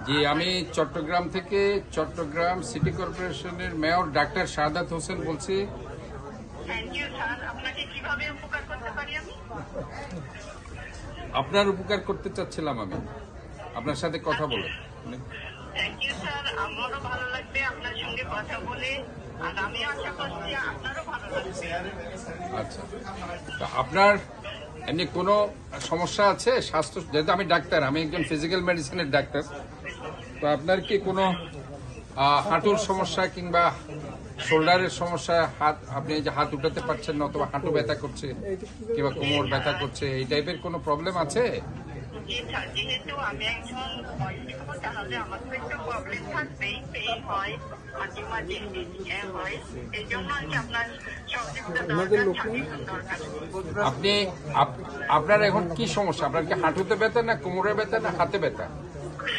জি, আমি চট্টগ্রাম থেকে চট্টগ্রাম সিটি কর্পোরেশনের মেয়র ডাক্তার শাহাদাত হোসেন বলছি। আপনার উপকার করতে চাচ্ছিলাম আমি আপনার সাথে কথা বলে। আমারও ভালো লাগবে আপনার সঙ্গে কথা বলে, আর আমি আশা করছি আপনারও ভালো লাগবে। আচ্ছা, আপনার এমনি কোনো সমস্যা আছে স্বাস্থ্য? যেহেতু আমি ডাক্তার, আমি একজন ফিজিক্যাল মেডিসিনের ডাক্তার, তো আপনার কি কোনো হাঁটুর সমস্যা কিংবা শোল্ডারের সমস্যা, আপনি যে হাত উঠাতে পারছেন না, অথবা হাঁটু ব্যথা করছে কিংবা কোমর ব্যথা করছে, এই টাইপের কোনো প্রবলেম আছে? যেহেতু আমি একজন বয়স্ক, তাহলে আমার তো একটু প্রবলেম থাকবেই, পেইন হয়, মাঝে মাঝে হয়, এই জন্য আর কি আপনার আপনি আপনার এখন কি সমস্যা? আপনার কি হাঁটুতে ব্যথা, না কোমরে ব্যথা, না হাতে ব্যথা?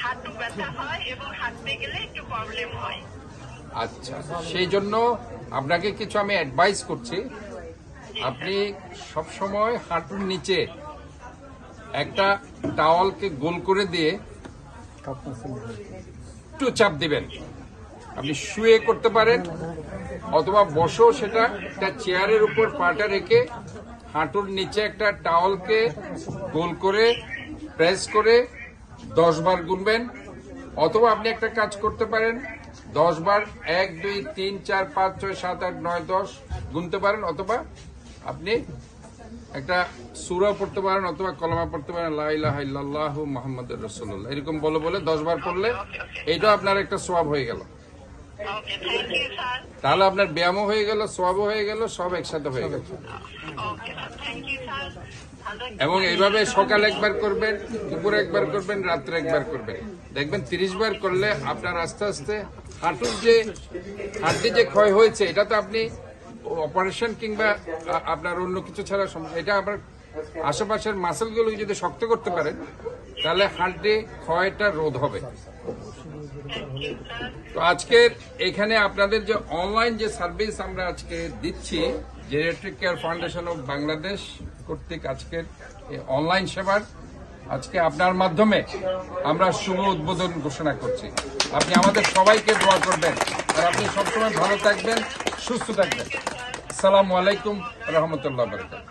হাঁটু ব্যথা হয় এবং হাঁটতে গেলে একটু প্রবলেম হয়। আচ্ছা, সেই জন্য আপনাকে কিছু আমি অ্যাডভাইস করছি। আপনি সব সময় হাঁটুর নিচে একটা টাওয়ালকে গোল করে দিয়ে একটু চাপ দিবেন। আপনি শুয়ে করতে পারেন অথবা বসেও, সেটা একটা চেয়ারের উপর পাটা রেখে হাঁটুর নিচে একটা টাওয়ালকে গোল করে প্রেস করে 10 বার গুনবেন। অথবা আপনি একটা কাজ করতে পারেন, 10 বার 1 2 3 4 5 6 7 8 9 10 গুনতে পারেন, অথবা আপনি একটা সূরা পড়তে পারেন, অথবা কলমা পড়তে পারেন, লা ইলাহা ইল্লাল্লাহু মুহাম্মাদুর রাসূলুল্লাহ, এরকম বলে বলে 10 বার পড়লে এইটা আপনার একটা সওয়াব হয়ে গেল। তাহলে আপনার ব্যায়ামও হয়ে গেল, সওয়াবও হয়ে গেল, সব একসাথে হয়ে গেল। এবং এইভাবে সকালে একবার করবেন, দুপুরে একবার করবেন, রাত্রে একবার করবেন। দেখবেন 30 বার করলে আপনার আস্তে আস্তে হাড্ডি যে ক্ষয় হয়েছে, এটা তো আপনি অপারেশন কিংবা আপনার অন্য কিছু ছাড়া, এটা আবার আশেপাশের মাসেলগুলো যদি শক্ত করতে পারেন, তাহলে হাড্ডি ক্ষয়টা রোধ হবে। তো আজকের এখানে আপনাদের যে অনলাইন যে সার্ভিস আমরা আজকে দিচ্ছি, geriatric care foundation of Bangladesh কর্তৃক আজকের অনলাইন সেবার, আজকে আপনার মাধ্যমে আমরা শুভ উদ্বোধন ঘোষণা করছি। আপনি আমাদের সবাইকে দোয়া করবেন, আর আপনি সবসময় ভালো থাকবেন, সুস্থ থাকবেন। আসসালামু আলাইকুম রহমতুল্লাহ বারাকাতুহু।